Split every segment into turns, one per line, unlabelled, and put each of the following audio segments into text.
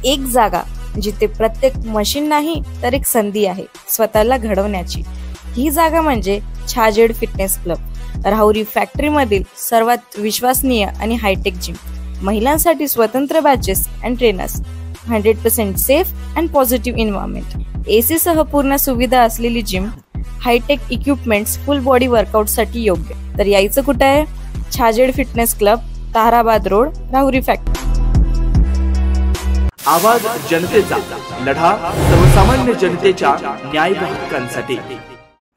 एक जागा जिथे प्रत्येक मशीन नाही तर एक संधी आहे स्वतःला घडवण्याची। ही जागा म्हणजे Chhajed fitness club, Rahuri factory मधील सर्वात विश्वसनीय आणि हायटेक जिम। महिलांसाठी स्वतंत्र batches and trainers, 100% safe and positive environment, AC सह पूर्ण सुविधा असलेली gym, hi tech equipments, full body workout साठी योग्य। तर यायचं कुठे आहे? Chhajed fitness club, Tarabad road, Rahuri factory.
आवाज जनतेचा, लढा सर्वसामान्य जनतेच्या न्याय व हक्कांसाठी।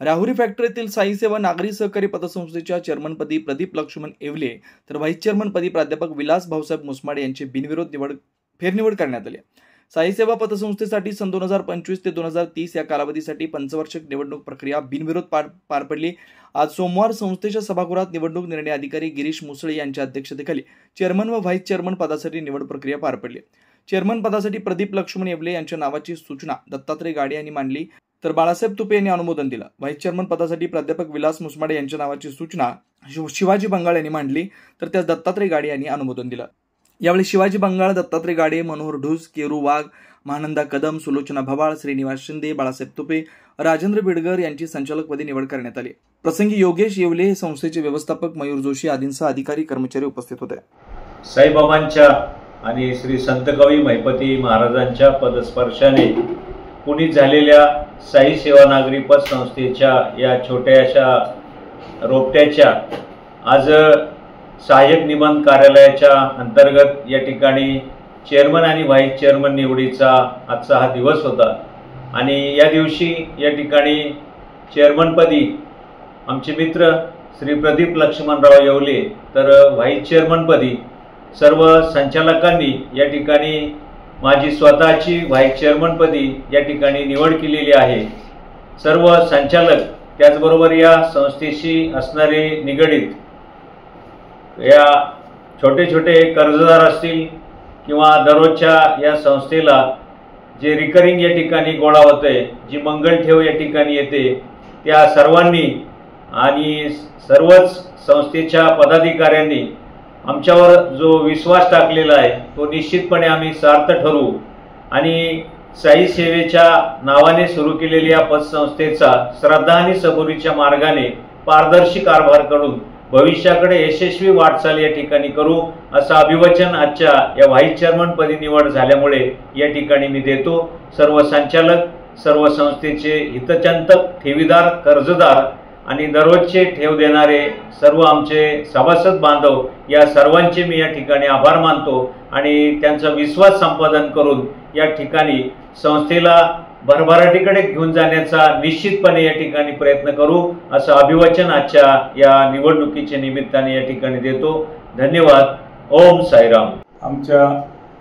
राहुरी फॅक्टरीतील साई सेवा नागरी सहकारी पतसंस्थेच्या चेअरमनपदी प्रदीप लक्ष्मण येवले तर व्हाईस चेअरमनपदी प्राध्यापक विलास भाऊसाहेब मुसमाडे यांची बिनविरोध फेरनिवड करण्यात आली। साई सेवा पतसंस्थेसाठी सन 2025 ते 2030 या कालावधीसाठी पंचवार्षिक निवडणूक प्रक्रिया बिनविरोध पार पडली। आज सोमवार संस्थेच्या सभागृहात निवडणूक निर्णय अधिकारी गिरीश मुसळे यांच्या अध्यक्षतेखाली चेअरमन व व्हाईस चेअरमन पदासाठी निवड प्रक्रिया पार पडली। चेअरमन पदासाठी प्रदीप लक्ष्मण येवले यांच्या नावाची सूचना दत्तात्रय गाडे यांनी मांडली तर बाळासाहेब तुपे यांनी अनुमोदन दिलं। व्हाईस चेअरमन पदासाठी प्राध्यापक विलास मुसमाडे यांच्या नावाची सूचना शिवाजी बंगाळ यांनी मांडली तर त्यास दत्तात्रय गाडे यांनी अनुमोदन दिलं। यावेळी शिवाजी बंगाळ, दत्तात्रय गाडे, मनोहर ढूस, केरू वाघ, महानंदा कदम, सुलोचना भवाळ, श्रीनिवास शिंदे, बाळासाहेब तुपे, राजेंद्र बिडगर यांची संचालकपदी निवड करण्यात आली। प्रसंगी योगेश येवले हे संस्थेचे व्यवस्थापक, मयूर जोशी आदींसह अधिकारी कर्मचारी उपस्थित होते।
साईबाबांच्या आणि श्री संत कवी महिपती महाराजांच्या पदस्पर्शाने पुनीत झालेल्या साई सेवा नागरी पतसंस्थेच्या या छोट्याशा रोपट्याच्या आज सहाय्यक निबंध कार्यालयाच्या अंतर्गत या ठिकाणी चेअरमन आणि व्हाईस चेअरमन निवडीचा आजचा हा दिवस होता आणि या दिवशी या ठिकाणी चेअरमनपदी आमचे मित्र श्री प्रदीप लक्ष्मणराव येवले तर व्हाईस चेअरमनपदी सर्व संचालकांनी या ठिकाणी माझी स्वतःची व्हाईस चेअरमनपदी या ठिकाणी निवड केलेली आहे। सर्व संचालक त्याचबरोबर या संस्थेशी असणारे निगडित या छोटे छोटे कर्जदार असतील किंवा दररोजच्या या संस्थेला जे रिकरिंग या ठिकाणी गोळा होते, जी मंगल ठेव या ठिकाणी येते, त्या सर्वांनी आणि सर्वच संस्थेच्या पदाधिकाऱ्यांनी आमच्यावर जो विश्वास टाकलेला आहे तो निश्चितपणे आम्ही सार्थ ठरवू आणि साई सेवेच्या नावाने सुरू केलेल्या या पतसंस्थेचा श्रद्धा आणि सबुरीच्या मार्गाने पारदर्शी कारभार करून भविष्याकडे यशस्वी वाटचाल या ठिकाणी करू असं अभिवचन आजच्या या व्हाईस चेअरमनपदी निवड झाल्यामुळे या ठिकाणी मी देतो। सर्व संचालक, सर्व संस्थेचे हितचिंतक, ठेवीदार, कर्जदार आणि दररोजचे ठेव देणारे सर्व आमचे सभासद बांधव या सर्वांचे मी या ठिकाणी आभार मानतो आणि त्यांचा विश्वास संपादन करून या ठिकाणी संस्थेला भरभराटीकडे घेऊन जाण्याचा निश्चितपणे या ठिकाणी प्रयत्न करू असं अभिवचन आजच्या या निवडणुकीच्या निमित्ताने या ठिकाणी देतो। धन्यवाद। ओम साईराम।
आमच्या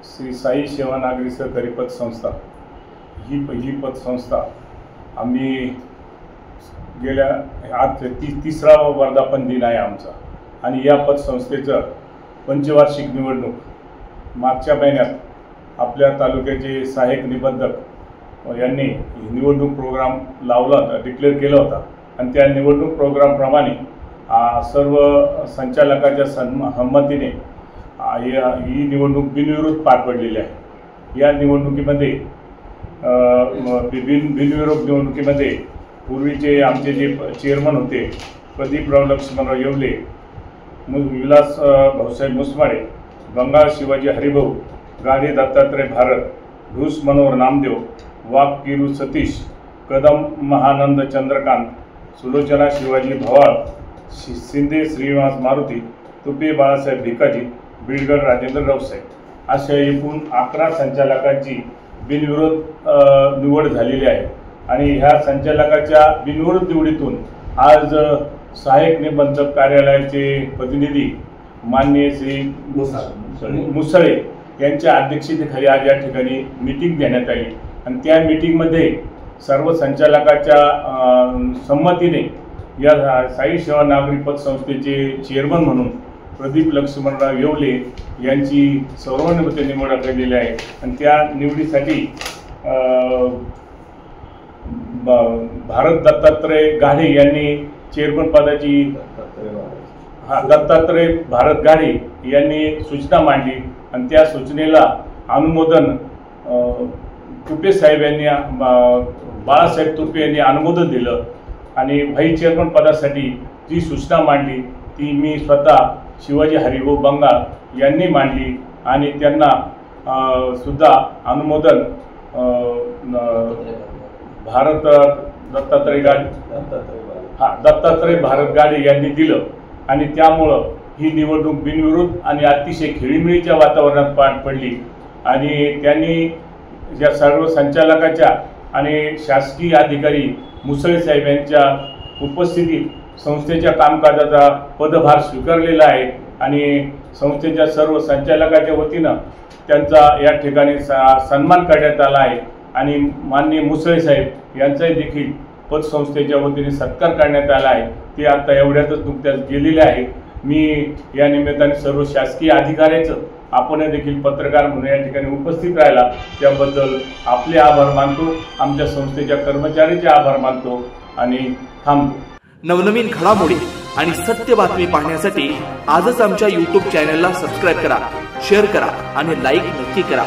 श्री साई सेवा नागरी सहकारी पतसंस्था ही पतसंस्था आम्ही गेल्या आज तिसरा वर्धापन दिन आहे आमचा आणि या पतसंस्थेचं पंचवार्षिक निवडणूक मागच्या महिन्यात आपल्या तालुक्याचे सहाय्यक निबंधक यांनी निवडणूक प्रोग्राम लावला होता, डिक्लेअर केला होता आणि त्या निवडणूक प्रोग्रामप्रमाणे सर्व संचालकाच्या संमतीने ही निवडणूक बिनविरोध पार पडलेली आहे। या निवडणुकीमध्ये बिनविरोध निवडणुकीमध्ये पूर्वीचे आमचे जे चेअरमन होते प्रदीपराव लक्ष्मणराव येवले, विलास भाऊसाहेब मुसमाडे, बंगाळ शिवाजी हरिभाऊ, गाडे दत्तात्रय भारत, ढूस मनोहर नामदेव, वाघ किरू सतीश, कदम महानंद चंद्रकांत, सुलोचना शिवाजी भवाळ, शिंदे श्रीनिवास मारुती, तुपे बाळासाहेब भिकाजी, बिडगर राजेंद्र रावसाहेब अशा एकूण 11 संचालकांची बिनविरोध निवड झालेली आहे आणि ह्या संचालकाच्या बिनविरोध निवडीतून आज सहाय्यक निबंधक कार्यालयाचे प्रतिनिधी माननीय श्री मुसळे यांच्या अध्यक्षतेखाली आज या ठिकाणी मीटिंग घेण्यात आली आणि त्या मीटिंगमध्ये सर्व संचालकाच्या संमतीने या साई सेवा नागरी पतसंस्थेचे चेअरमन म्हणून प्रदीप लक्ष्मणराव येवले यांची सर्वानुमते निवड केलेली आहे आणि त्या निवडीसाठी भारत दत्तात्रय गाढे यांनी चेअरमन पदाची दत्तात्रय भारत गाढे यांनी सूचना मांडली आणि त्या सूचनेला अनुमोदन तुपे साहेब यांनी बाळासाहेब तुपे यांनी अनुमोदन दिलं आणि व्हाईस चेअरमन पदासाठी जी सूचना मांडली ती मी स्वतः शिवाजी हरिभाऊ बंगाल यांनी मांडली आणि त्यांना सुद्धा अनुमोदन भारत दत्तात्रय भारत गाडे यांनी दिलं आणि त्यामुळं ही निवडणूक बिनविरोध आणि अतिशय खेळीमेळीच्या वातावरणात पार पडली आणि त्यांनी या सर्व संचालकाच्या आणि शासकीय अधिकारी मुसळे साहेब यांच्या उपस्थितीत संस्थेच्या कामकाजाचा पदभार स्वीकारलेला आहे आणि संस्थेच्या सर्व संचालकाच्या वतीनं त्यांचा या ठिकाणी सन्मान करण्यात आला आहे आणि माननीय मुसळे साहेब यांचाही देखील पतसंस्थेच्या वतीने सत्कार करण्यात आला आहे. ते आता एवढ्यातच नुकत्याच गेलेले आहे. मी या निमित्ताने सर्व शासकीय अधिकाऱ्याचं आपण देखील पत्रकार म्हणून या ठिकाणी उपस्थित राहिला त्याबद्दल आपले आभार मानतो, आमच्या संस्थेच्या कर्मचाऱ्यांचे आभार मानतो आणि थांबतो.
नवनवीन घडामोडी आणि सत्य बातमी पाहण्यासाठी आजच आमच्या YouTube चॅनलला सबस्क्राईब करा, शेअर करा आणि लाईक नक्की करा.